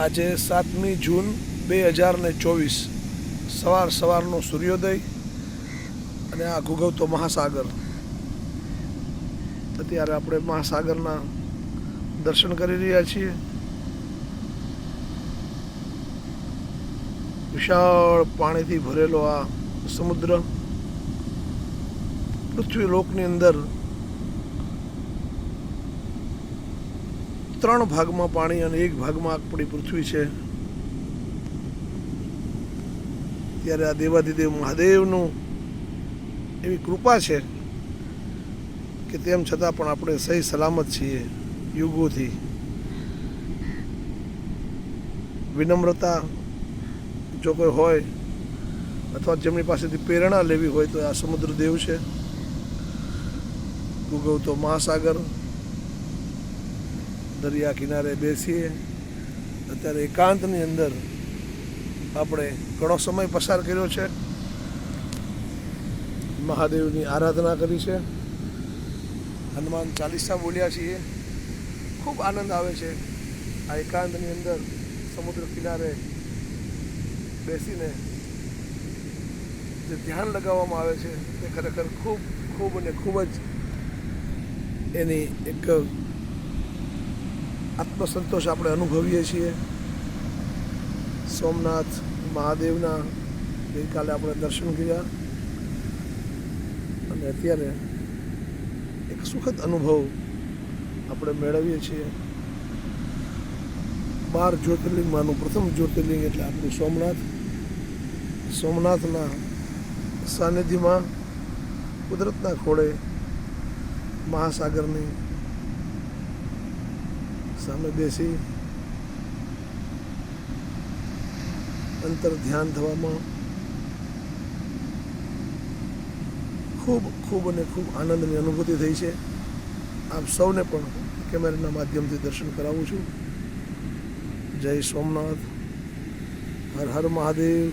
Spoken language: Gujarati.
આજે 7મી જૂન 2024 સવારનો સૂર્યોદય અને આ ઘૂઘવતો મહાસાગર. અત્યારે આપણે મહાસાગરના દર્શન કરી રહ્યા છીએ. વિશાળ પાણીથી ભરેલો આ સમુદ્ર પૃથ્વી લોકની અંદર 3 ભાગમાં પાણી અને 1 ભાગમાં આપણી પૃથ્વી છે. ત્યારે આ દેવાધિદેવ મહાદેવનું એવી કૃપા છે કે તેમ છતાં પણ આપણે સહી સલામત છીએ. યુગોથી વિનમ્રતા જો કોઈ હોય અથવા જેમની પાસેથી પ્રેરણા લેવી હોય તો આ સમુદ્ર દેવ છે. ઘૂઘવતો મહાસાગર, દરિયા કિનારે બેસીએ અત્યારે એકાંતની અંદર આપણે ઘણો સમય પસાર કર્યો છે. મહાદેવની આરાધના કરી છે, હનુમાન ચાલીસા બોલ્યા છીએ. ખૂબ આનંદ આવે છે આ એકાંતની અંદર સમુદ્ર કિનારે બેસીને જે ધ્યાન લગાવવામાં આવે છે તે ખરેખર ખૂબ અને ખૂબ જ એની એક આત્મસંતોષ આપણે અનુભવીએ છીએ. સોમનાથ મહાદેવના ગઈકાલે આપણે દર્શન કર્યા અને અત્યારે એક સુખદ અનુભવ આપણે મેળવીએ છીએ. 12 જ્યોતિર્લિંગમાંનું પ્રથમ જ્યોતિર્લિંગ એટલે આપણું સોમનાથ. સોમનાથના સાનિધ્યમાં કુદરતના ખોળે મહાસાગરની સામે બેસી અંતર ધ્યાન થવામાં ખૂબ આનંદની અનુભૂતિ થઈ છે. આપ સૌને પણ કેમેરાના માધ્યમથી દર્શન કરાવું છું. જય સોમનાથ, હર હર મહાદેવ.